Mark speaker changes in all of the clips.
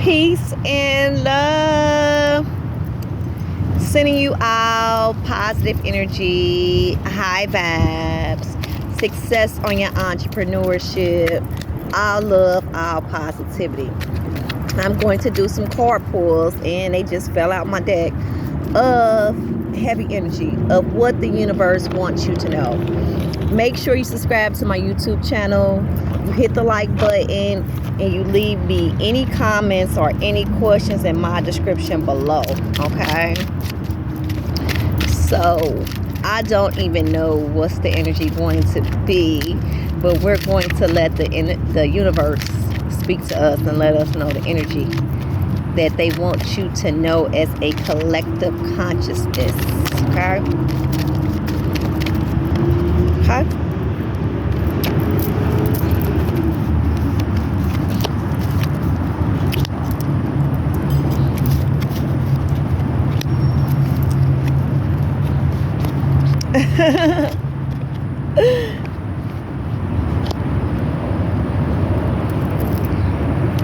Speaker 1: Peace and love. Sending you all positive energy, high vibes, success on your entrepreneurship, all love, all positivity. I'm going to do some card pulls, and they just fell out my deck of heavy energy of what the universe wants you to know. Make sure you subscribe to my YouTube channel. You hit the like button and you leave me any comments or any questions in my description below. Okay. So I don't even know what's the energy going to be, but we're going to let the universe speak to us and let us know the energy that they want you to know as a collective consciousness. Okay. Okay.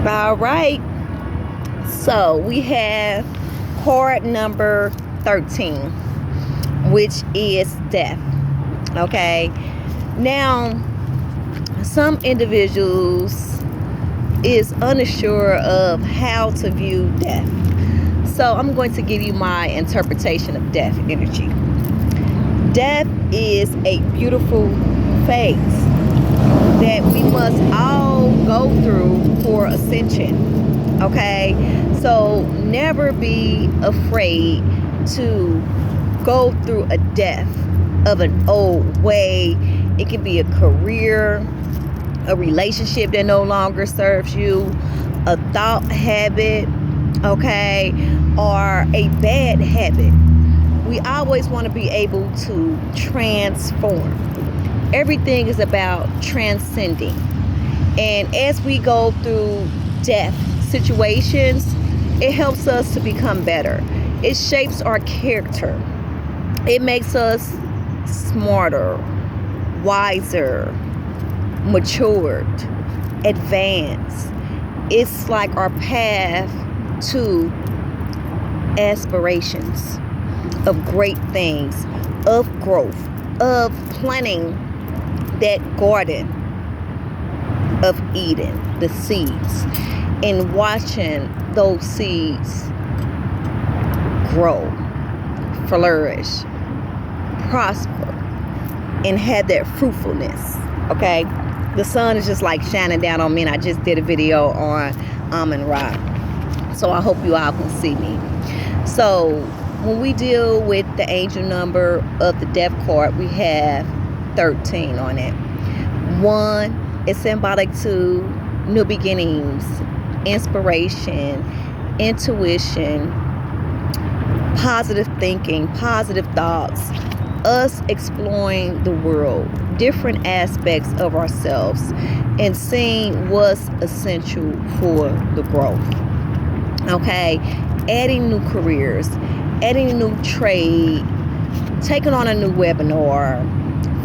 Speaker 1: All right. So we have card number 13, which is death. Okay. Now, some individuals is unsure of how to view death. So I'm going to give you my interpretation of death energy. Death is a beautiful phase that we must all go through for ascension. Okay, so never be afraid to go through a death of an old way. It can be a career, a relationship that no longer serves you, a thought habit, okay, or a bad habit. We always want to be able to transform. Everything is about transcending. And as we go through death situations, it helps us to become better. It shapes our character. It makes us smarter, wiser, matured, advanced. It's like our path to aspirations of great things, of growth, of planting that garden of Eden, the seeds, and watching those seeds grow, flourish, prosper, and have that fruitfulness. Okay, the sun is just like shining down on me, and I just did a video on Amun Ra, so I hope you all can see me. So when we deal with the angel number of the death card, we have 13 on it. 1 is symbolic to new beginnings, inspiration, intuition, positive thinking, positive thoughts, us exploring the world, different aspects of ourselves, and seeing what's essential for the growth. Okay, adding new careers, adding a new trade, taking on a new webinar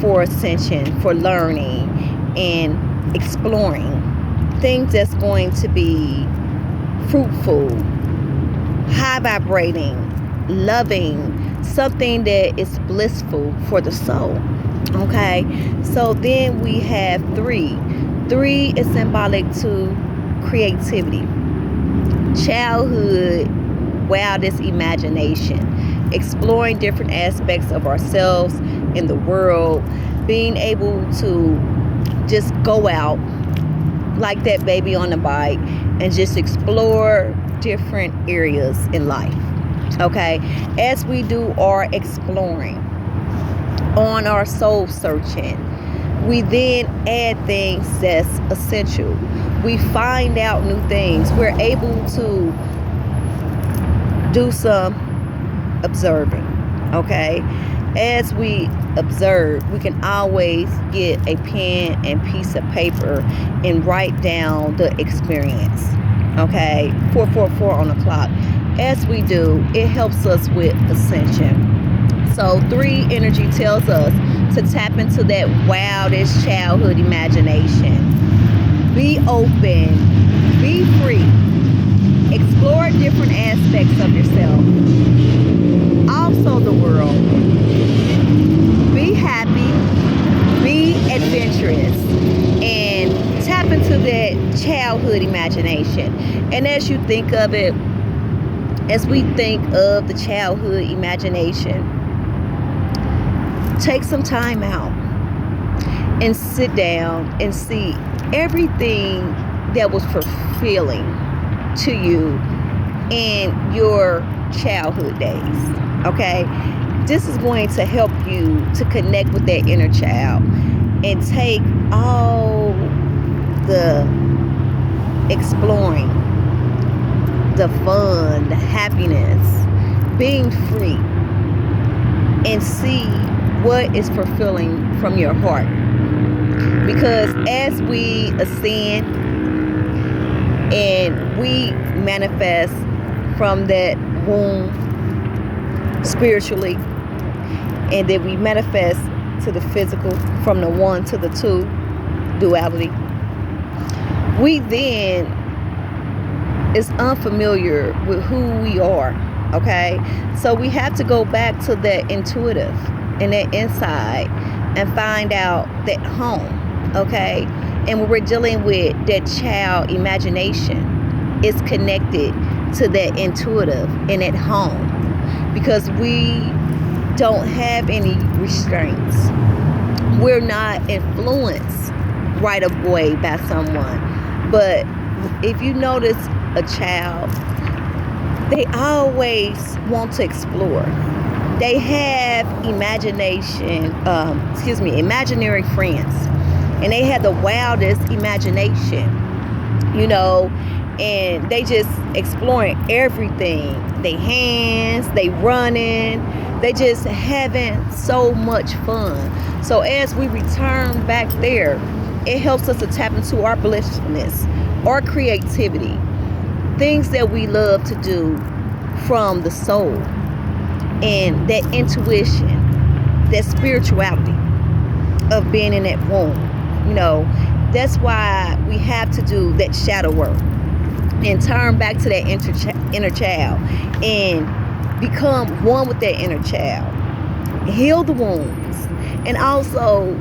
Speaker 1: for ascension, for learning and exploring things that's going to be fruitful, high vibrating, loving, something that is blissful for the soul. Okay, so then we have 3. 3 is symbolic to creativity, childhood, wildest imagination, exploring different aspects of ourselves in the world, being able to just go out like that baby on the bike and just explore different areas in life. Okay, as we do our exploring on our soul searching, we then add things that's essential. We find out new things. We're able to do some observing. Okay, as we observe, we can always get a pen and piece of paper and write down the experience. Okay, 444 on the clock. As we do, it helps us with ascension. So 3 energy tells us to tap into that wildest childhood imagination. Be open, be free, Explore different aspects of yourself. Also the world. Be happy. Be adventurous. And tap into that childhood imagination. And as you think of it, as we think of the childhood imagination, take some time out and sit down and see everything that was fulfilling to you in your childhood days. Okay? This is going to help you to connect with that inner child and take all the exploring, the fun, the happiness, being free, and see what is fulfilling from your heart. Because as we ascend and we manifest from that womb spiritually, and then we manifest to the physical from the 1 to the 2 duality, we then is unfamiliar with who we are. Okay, so we have to go back to that intuitive and that inside and find out that home. Okay, and when we're dealing with that child imagination, it's connected to that intuitive and at home, because we don't have any restraints. We're not influenced right away by someone. But if you notice a child, they always want to explore. They have imaginary friends, and they have the wildest imagination, and they just exploring everything. They hands, they running, they just having so much fun. So as we return back there, it helps us to tap into our blissfulness, our creativity, things that we love to do from the soul, and that intuition, that spirituality of being in that womb. That's why we have to do that shadow work and turn back to that inner child and become one with that inner child. Heal the wounds, and also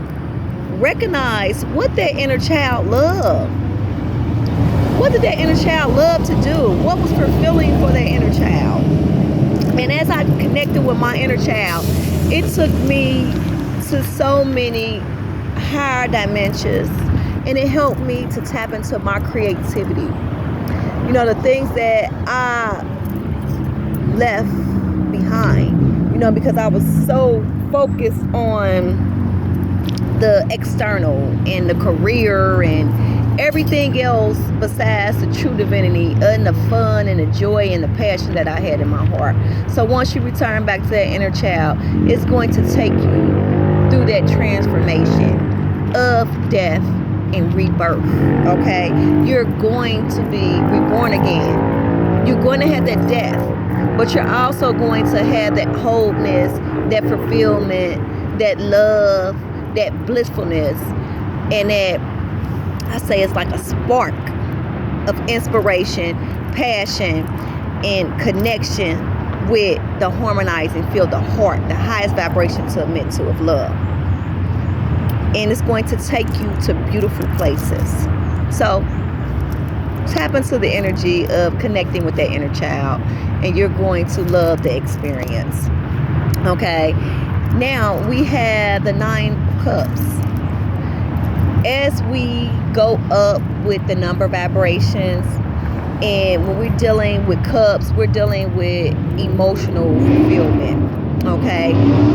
Speaker 1: recognize what that inner child loved. What did that inner child love to do? What was fulfilling for that inner child? And as I connected with my inner child, it took me to so many higher dimensions, and it helped me to tap into my creativity. The things that I left behind, because I was so focused on the external and the career and everything else besides the true divinity and the fun and the joy and the passion that I had in my heart. So once you return back to that inner child, it's going to take you through that transformation of death and rebirth. Okay, you're going to be reborn again. You're going to have that death, but you're also going to have that wholeness, that fulfillment, that love, that blissfulness, and that, I say, it's like a spark of inspiration, passion, and connection with the harmonizing field, the heart, the highest vibration to emit to of love. And it's going to take you to beautiful places. So tap into the energy of connecting with that inner child, and you're going to love the experience. Okay, now we have the 9 cups. As we go up with the number vibrations, and when we're dealing with cups, we're dealing with emotional fulfillment. Okay,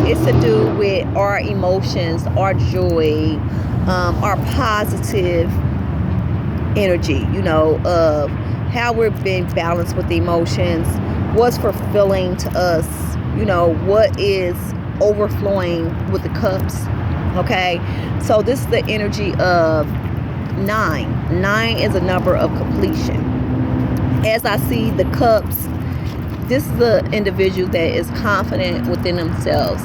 Speaker 1: it's to do with our emotions, our joy, our positive energy, of how we're being balanced with the emotions, what's fulfilling to us, what is overflowing with the cups. Okay, so this is the energy of 9. 9 is a number of completion. As I see the cups, this is the individual that is confident within themselves.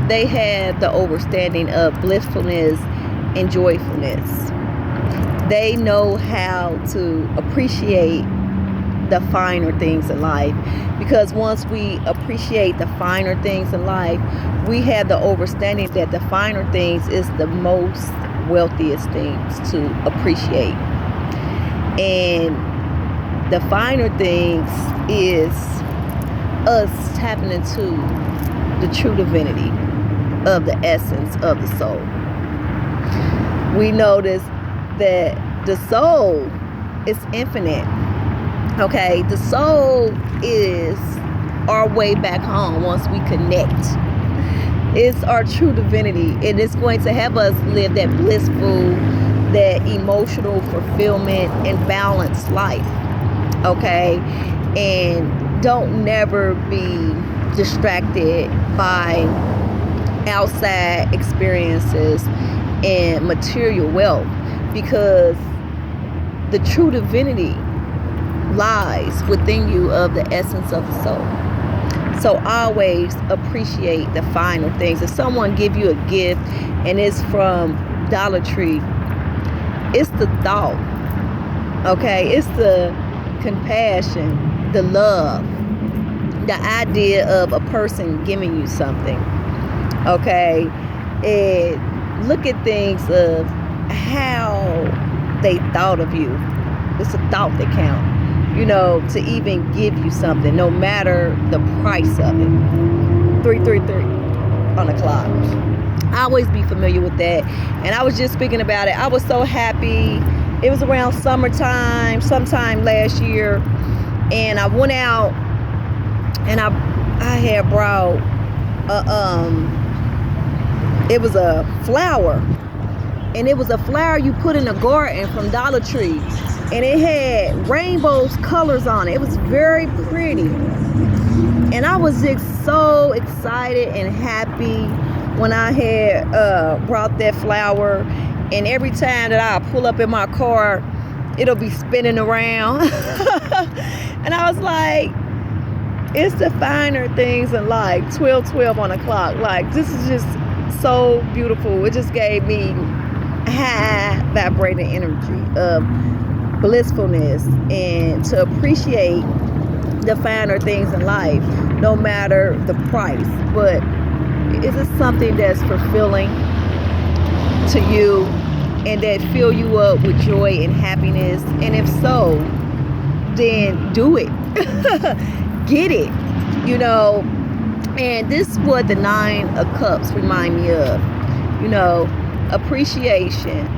Speaker 1: They have the understanding of blissfulness and joyfulness. They know how to appreciate the finer things in life. Because once we appreciate the finer things in life, we have the understanding that the finer things is the most wealthiest things to appreciate. And the finer things is us tapping into the true divinity of the essence of the soul. We notice that the soul is infinite. Okay, the soul is our way back home once we connect. It's our true divinity, and it's going to have us live that blissful, that emotional fulfillment and balanced life. Okay, and don't never be distracted by outside experiences and material wealth, because the true divinity lies within you of the essence of the soul. So always appreciate the finer things. If someone give you a gift and it's from Dollar Tree, it's the thought, okay? It's the compassion, the love, the idea of a person giving you something, okay? And look at things of how they thought of you. It's a thought that counts. You know, to even give you something, no matter the price of it. 333 on the clock. I always be familiar with that. And I was just speaking about it. I was so happy. It was around summertime, sometime last year. And I went out and I had brought it was a flower. And it was a flower you put in a garden from Dollar Tree. And it had rainbows colors on it. It was very pretty. And I was just so excited and happy when I had brought that flower. And every time that I pull up in my car, it'll be spinning around. And I was like, it's the finer things in life. 12:12 on the clock. Like, this is just so beautiful. It just gave me high vibrating energy of blissfulness, and to appreciate the finer things in life, no matter the price. But is it something that's fulfilling to you and that fill you up with joy and happiness? And if so, then do it. Get it, you know. And this is what the 9 of Cups remind me of. You know, appreciation,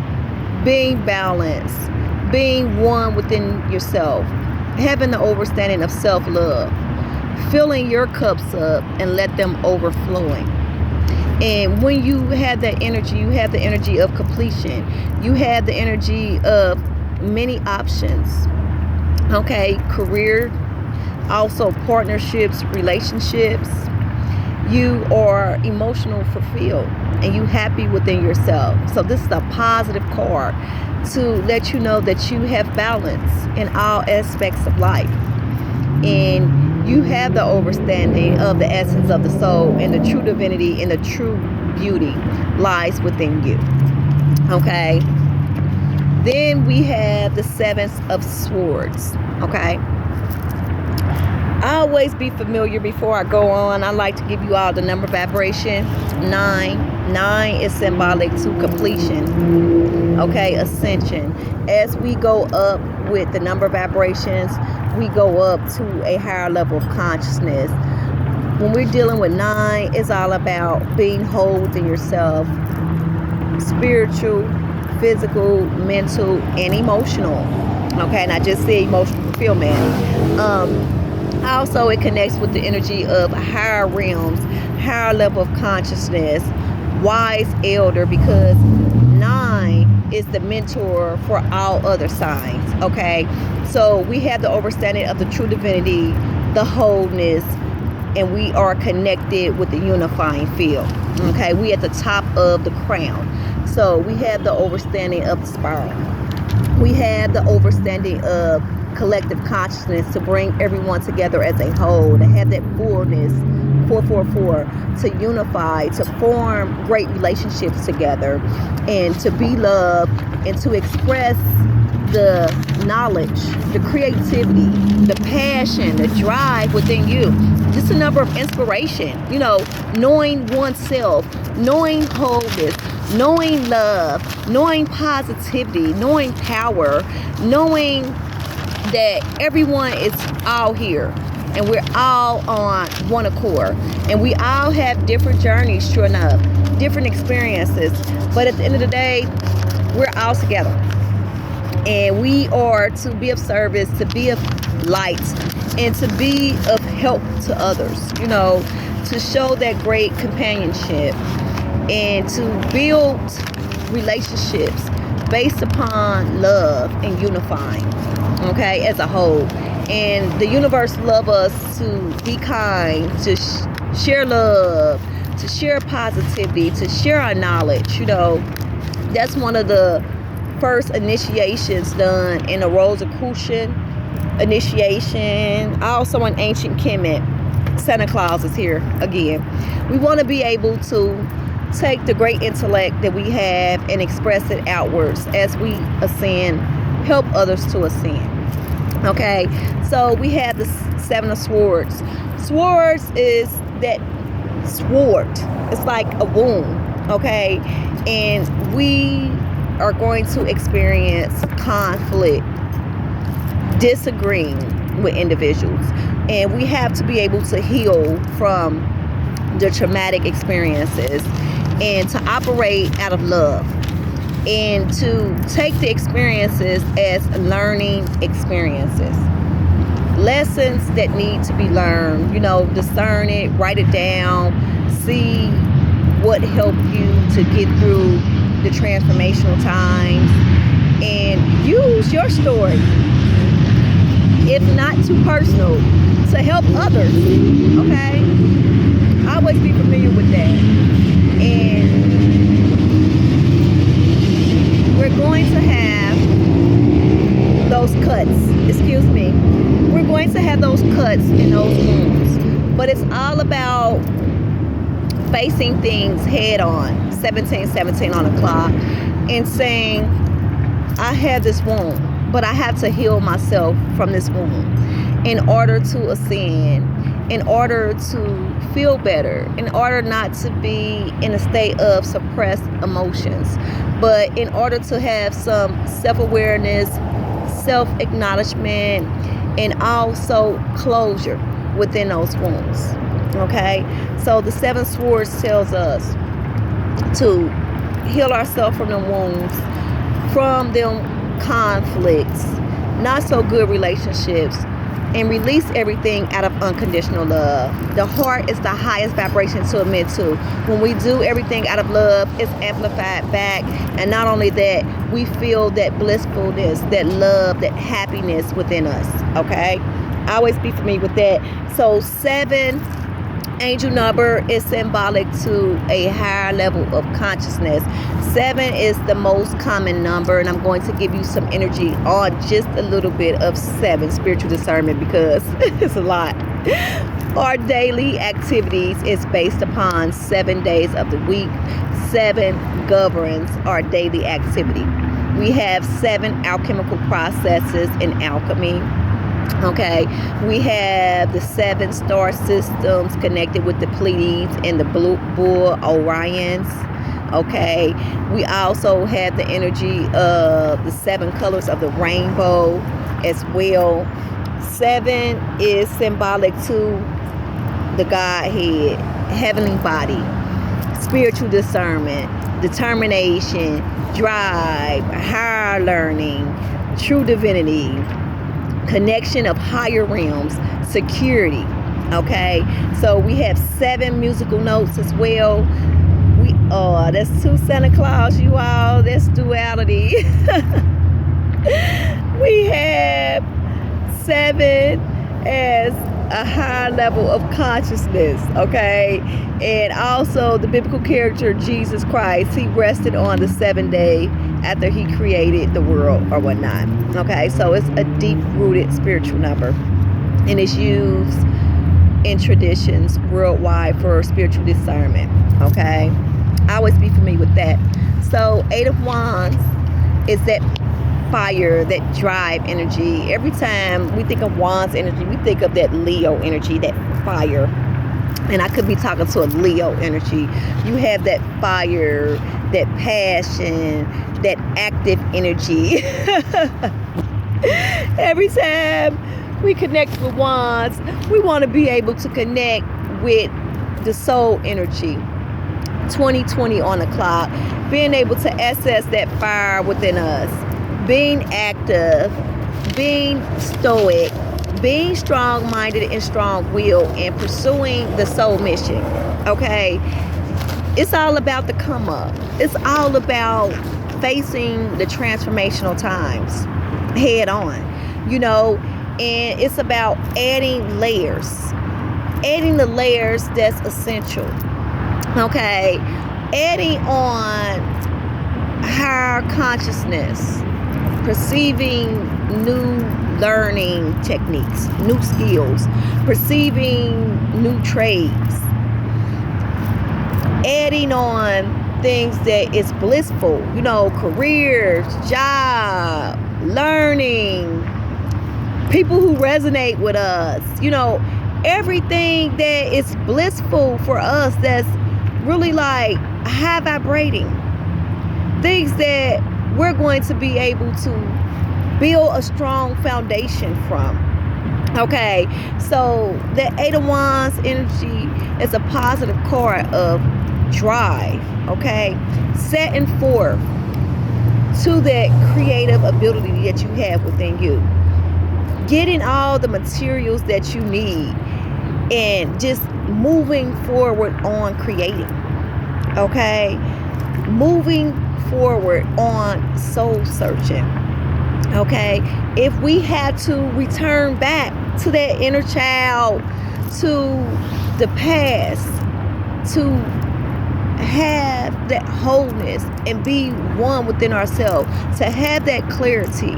Speaker 1: being balanced, being one within yourself, having the understanding of self-love, filling your cups up and let them overflowing. And when you have that energy, you have the energy of completion. You have the energy of many options. Okay, career, also partnerships, relationships. You are emotional fulfilled and you happy within yourself. So this is a positive card to let you know that you have balance in all aspects of life. And you have the understanding of the essence of the soul, and the true divinity and the true beauty lies within you. Okay. Then we have the 7 of Swords. Okay. I always be familiar before I go on. I like to give you all the number vibration. 9. 9 is symbolic to completion. Okay, ascension. As we go up with the number vibrations, we go up to a higher level of consciousness. When we're dealing with 9, it's all about being whole within yourself. Spiritual, physical, mental, and emotional. Okay, and I just said emotional fulfillment. Also, it connects with the energy of higher realms, higher level of consciousness, wise elder, because 9 is the mentor for all other signs. Okay, so we have the understanding of the true divinity, the wholeness, and we are connected with the unifying field. Okay, we at the top of the crown. So we have the understanding of the spiral. We have the understanding of collective consciousness to bring everyone together as a whole, to have that fullness, 444, to unify, to form great relationships together, and to be loved, and to express the knowledge, the creativity, the passion, the drive within you. Just a number of inspiration, knowing oneself, knowing wholeness, knowing love, knowing positivity, knowing power, knowing that everyone is all here and we're all on one accord. And we all have different journeys, sure enough, different experiences. But at the end of the day, we're all together. And we are to be of service, to be of light, and to be of help to others, to show that great companionship and to build relationships based upon love and unifying, okay, as a whole. And the universe loves us to be kind, to share love, to share positivity, to share our knowledge. That's one of the first initiations done in a Rosicrucian initiation. Also in ancient Kemet, Santa Claus is here again. We want to be able to take the great intellect that we have and express it outwards as we ascend, help others to ascend. Okay, so we have the Seven of Swords. Swords is that sword. It's like a wound, okay? And we are going to experience conflict, disagreeing with individuals. And we have to be able to heal from the traumatic experiences and to operate out of love and to take the experiences as learning experiences. Lessons that need to be learned, discern it, write it down, see what helped you to get through the transformational times, and use your story, if not too personal, to help others, okay? Always be familiar with that. And we're going to have those cuts, we're going to have those cuts and those wounds, but it's all about facing things head on, 1717 on the clock, and saying, I have this wound, but I have to heal myself from this wound in order to ascend, in order to feel better, in order not to be in a state of suppressed emotions, but in order to have some self-awareness, self-acknowledgement, and also closure within those wounds. Okay, so the Seven Swords tells us to heal ourselves from the wounds, from them conflicts, not so good relationships, and release everything out of unconditional love. The heart is the highest vibration to admit to. When we do everything out of love, it's amplified back. And not only that, we feel that blissfulness, that love, that happiness within us. Okay? Always be familiar with that. So 7 angel number is symbolic to a higher level of consciousness. 7 is the most common number, and I'm going to give you some energy on just a little bit of 7 spiritual discernment because it's a lot. Our daily activities is based upon 7 days of the week. 7 governs our daily activity. We have 7 alchemical processes in alchemy. Okay, we have the 7 star systems connected with the Pleiades and the Blue Bull Orions. Okay, we also have the energy of the 7 colors of the rainbow as well. 7 is symbolic to the Godhead, heavenly body, spiritual discernment, determination, drive, higher learning, true divinity, connection of higher realms, security. Okay, so we have 7 musical notes as well. That's 2 Santa Claus, you all. That's duality. We have 7 as a high level of consciousness, okay? And also the biblical character Jesus Christ, he rested on the 7th day after he created the world or whatnot. Okay, so it's a deep-rooted spiritual number, and it's used in traditions worldwide for spiritual discernment. Okay, I always be familiar with that. So 8 of Wands is that fire, that drive energy. Every time we think of Wands energy, we think of that Leo energy, that fire. And I could be talking to a Leo energy. You have that fire, that passion, that active energy. Every time we connect with Wands, we want to be able to connect with the soul energy. 2020 on the clock, being able to access that fire within us, being active, being stoic, being strong-minded and strong-willed, and pursuing the soul mission. Okay, it's all about the come up. It's all about facing the transformational times head on, and it's about adding the layers that's essential. Okay, adding on higher consciousness, perceiving new learning techniques, new skills, perceiving new trades, adding on things that is blissful, careers, job, learning, people who resonate with us, everything that is blissful for us, that's really like high vibrating, things that we're going to be able to build a strong foundation from. Okay, so the Eight of Wands energy is a positive card of drive. Okay, setting forth to that creative ability that you have within you, getting all the materials that you need, and just moving forward on creating. Okay, moving forward on soul searching. Okay, if we had to return back to that inner child, to the past, to have that wholeness and be one within ourselves, to have that clarity,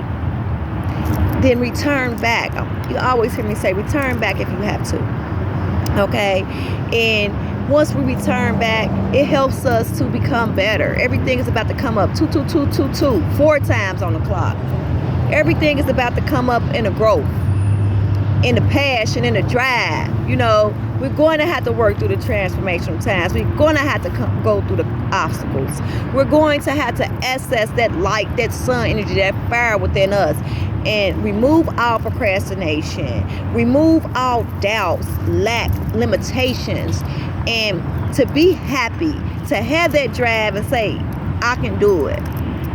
Speaker 1: then return back. You always hear me say return back if you have to. Okay, and once we return back, it helps us to become better. Everything is about to come up 2 2 2 2 2 4 times on the clock. Everything is about to come up in the growth, in the passion, in the drive. We're going to have to work through the transformational times. We're going to have to go through the obstacles. We're going to have to access that light, that sun energy, that fire within us, and remove all procrastination, remove all doubts, lack, limitations, and to be happy, to have that drive and say, I can do it.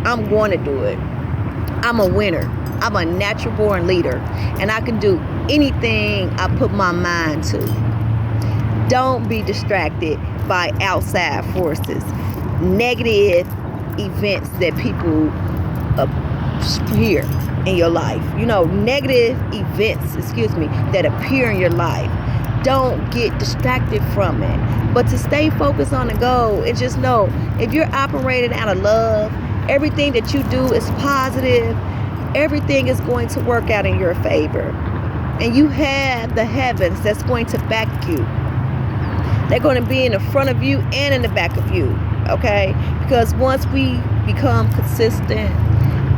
Speaker 1: I'm going to do it. I'm a winner. I'm a natural born leader, and I can do anything I put my mind to. Don't be distracted by outside forces, negative events that people hear in your life. Negative events, that appear in your life. Don't get distracted from it, but to stay focused on the goal, and just know if you're operating out of love, everything that you do is positive. Everything is going to work out in your favor. And you have the heavens that's going to back you. They're going to be in the front of you and in the back of you. Okay? Because once we become consistent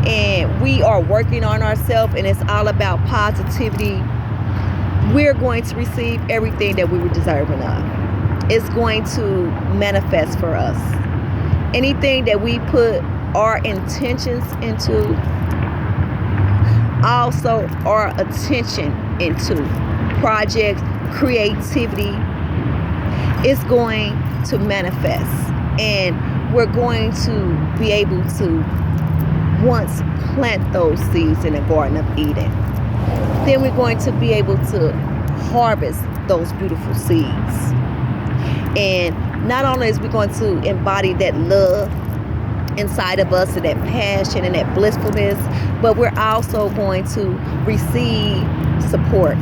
Speaker 1: and we are working on ourselves, and it's all about positivity, we're going to receive everything that we were deserving of. It's going to manifest for us. Anything that we put our intentions into, also our attention into, projects, creativity, is going to manifest. And we're going to be able to once plant those seeds in the Garden of Eden. Then we're going to be able to harvest those beautiful seeds. And not only is we going to embody that love inside of us, and that passion and that blissfulness, but we're also going to receive support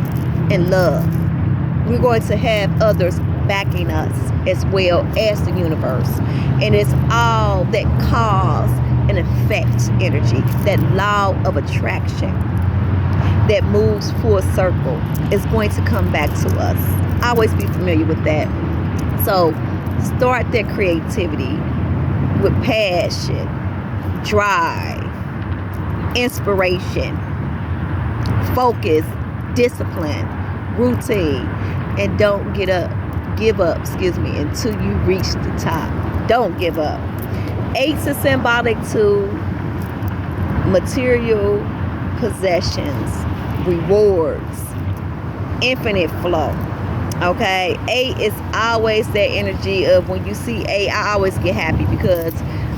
Speaker 1: and love. We're going to have others backing us as well as the universe. And it's all that cause and effect energy, that law of attraction that moves full circle is going to come back to us. Always be familiar with that. So start that creativity with passion, drive, inspiration, focus, discipline, routine, and don't give up, until you reach the top. Don't give up. 8's is symbolic to material possessions, rewards, infinite flow. Okay, 8 is always that energy of when you see 8, I always get happy because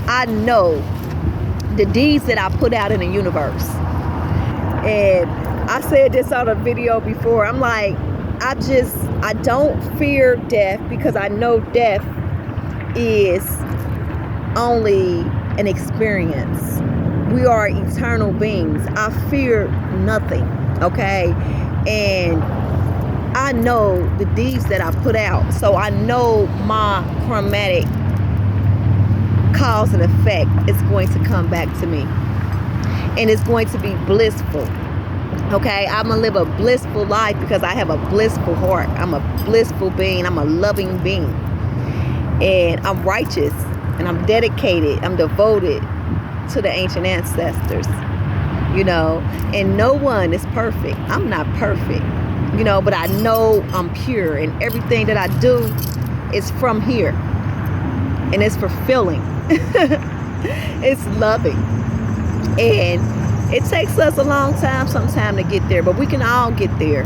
Speaker 1: I know the deeds that I put out in the universe. And I said this on a video before. I'm like, I don't fear death because I know death is only an experience. We are eternal beings. I fear nothing, okay? And I know the deeds that I put out. So I know my karmatic cause and effect is going to come back to me. And it's going to be blissful. Okay, I'm going to live a blissful life because I have a blissful heart. I'm a blissful being. I'm a loving being. And I'm righteous. And I'm dedicated. I'm devoted to the ancient ancestors. You know, and no one is perfect. I'm not perfect. You know, but I know I'm pure. And everything that I do is from here. And it's fulfilling. It's loving. And it takes us a long time sometime to get there, but we can all get there.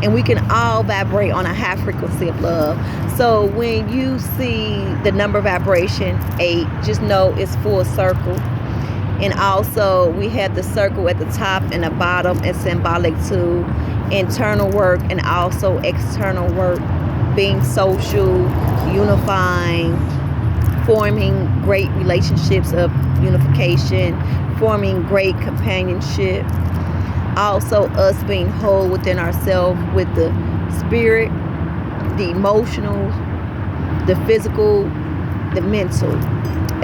Speaker 1: And we can all vibrate on a high frequency of love. So when you see the number vibration 8, just know it's full circle. And also we have the circle at the top and the bottom. It's symbolic to internal work and also external work, being social, unifying, forming great relationships of unification, forming great companionship. Also us being whole within ourselves with the spirit, the emotional, the physical, the mental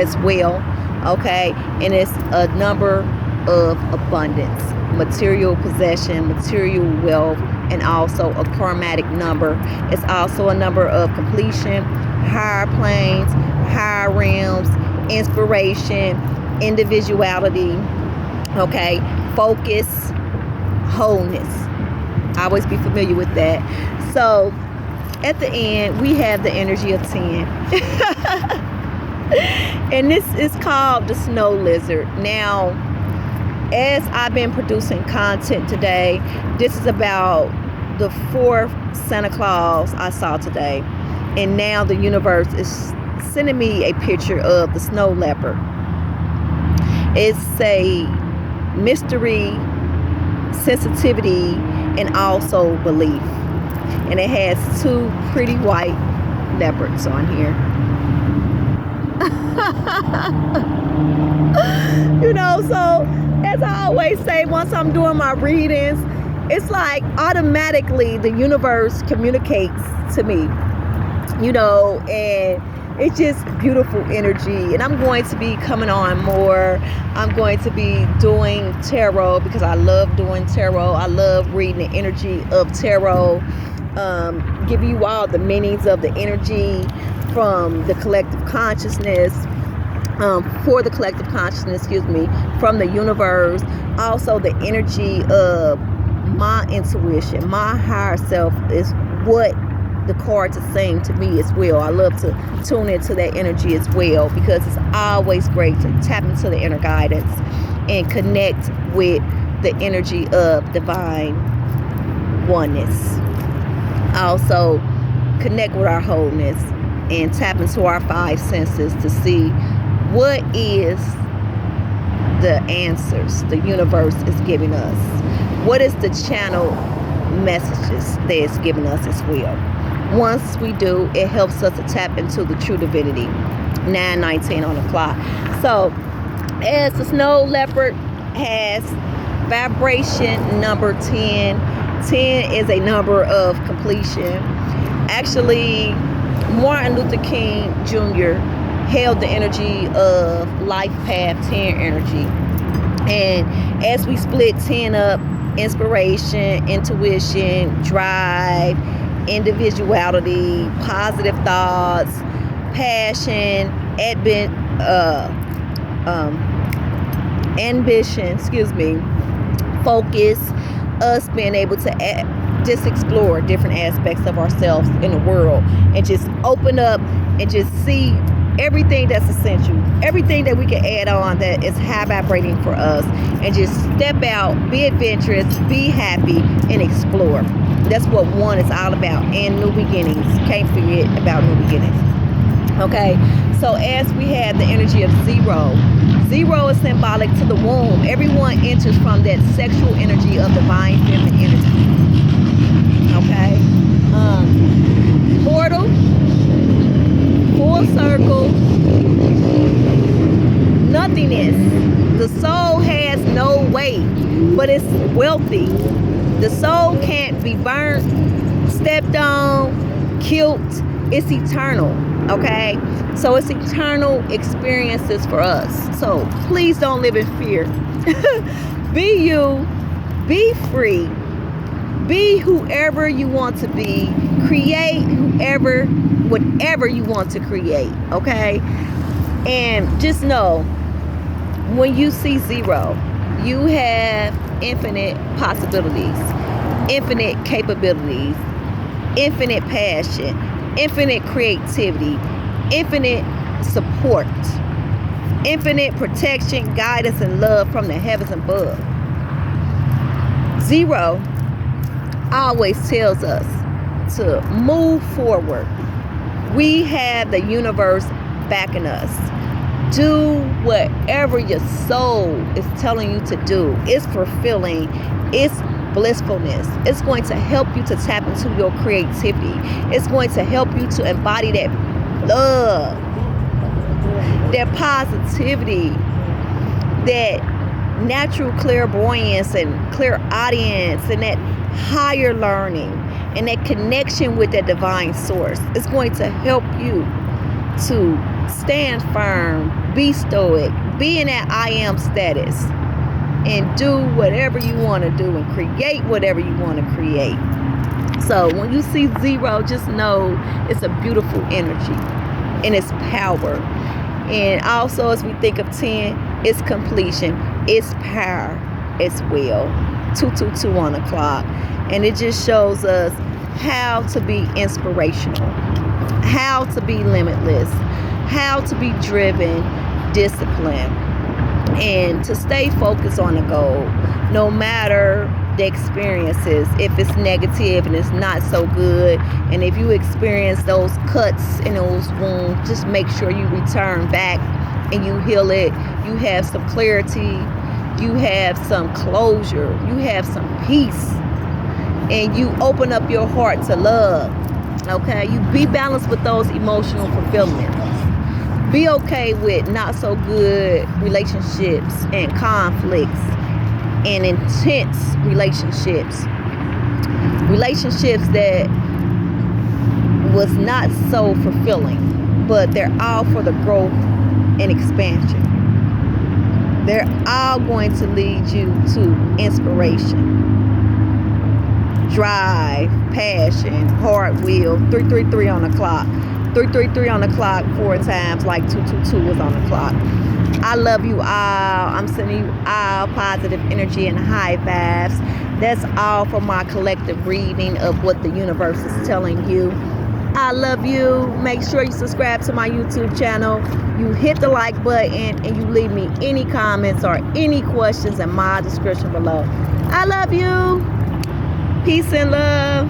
Speaker 1: as well. Okay, and it's a number of abundance, material possession, material wealth, and also a karmatic number. It's also a number of completion, higher planes, higher realms, inspiration, individuality, okay, focus, wholeness. Always be familiar with that. So at the end, we have the energy of 10. And this is called the snow lizard. Now, as I've been producing content today, this is about the 4th Santa Claus I saw today. And now the universe is sending me a picture of the snow leopard. It's a mystery, sensitivity, and also belief. And it has 2 pretty white leopards on here. You know, so as I always say, once I'm doing my readings, it's like automatically the universe communicates to me, you know, and it's just beautiful energy. And I'm going to be coming on more. I'm going to be doing tarot because I love doing tarot. I love reading the energy of tarot. Give you all the meanings of the energy from the collective consciousness, for the collective consciousness, from the universe. Also the energy of my intuition, my higher self is what the cards are saying to me as well. I love to tune into that energy as well because it's always great to tap into the inner guidance and connect with the energy of divine oneness. Also connect with our wholeness and tap into our 5 senses to see what is the answers the universe is giving us. What is the channel messages that it's giving us as well. Once we do, it helps us to tap into the true divinity. 9:19 on the clock. So as the snow leopard has vibration number 10. 10 is a number of completion. Actually, Martin Luther King Jr. held the energy of life path 10 energy. And as we split 10 up, inspiration, intuition, drive, individuality, positive thoughts, focus, us being able to just explore different aspects of ourselves in the world, and just open up and just see everything that's essential, everything that we can add on that is high vibrating for us, and just step out, be adventurous, be happy, and explore. That's what one is all about. And new beginnings, can't forget about new beginnings. Okay, so as we have the energy of zero is symbolic to the womb. Everyone enters from that sexual energy of divine feminine energy. Okay, portal, full circle, nothingness. The soul has no weight, but it's wealthy. The soul can't be burnt, stepped on, killed. It's eternal. Okay, so it's eternal experiences for us. So please don't live in fear. Be you, be free, be whoever you want to be, create whatever you want to create. Okay, and just know, when you see zero, you have infinite possibilities, infinite capabilities, infinite passion, infinite creativity, infinite support, infinite protection, guidance, and love from the heavens above. Zero always tells us to move forward. We have the universe backing us. Do whatever your soul is telling you to do. It's fulfilling. It's blissfulness. It's going to help you to tap into your creativity. It's going to help you to embody that love, that positivity, that natural clairvoyance and clairaudience, and that higher learning, and that connection with that divine source. It's going to help you to stand firm, be stoic, be in that I am status, and do whatever you want to do and create whatever you want to create. So when you see zero, just know it's a beautiful energy and it's power. And also, as we think of 10, it's completion, it's power as well. 222 on the clock. And it just shows us how to be inspirational, how to be limitless, how to be driven, disciplined, and to stay focused on the goal, no matter the experiences. If it's negative and it's not so good, and if you experience those cuts and those wounds, just make sure you return back and you heal it. You have some clarity, you have some closure, you have some peace, and you open up your heart to love. Okay, you be balanced with those emotional fulfillments. Be okay with not so good relationships and conflicts and intense relationships that was not so fulfilling, but they're all for the growth and expansion. They're all going to lead you to inspiration, drive, passion, hard will. 333 on the clock. 333 on the clock 4 times, like 222 was on the clock. I love you all. I'm sending you all positive energy and high vibes. That's all for my collective reading of what the universe is telling you. I love you. Make sure you subscribe to my YouTube channel. You hit the like button, and you leave me any comments or any questions in my description below. I love you. Peace and love.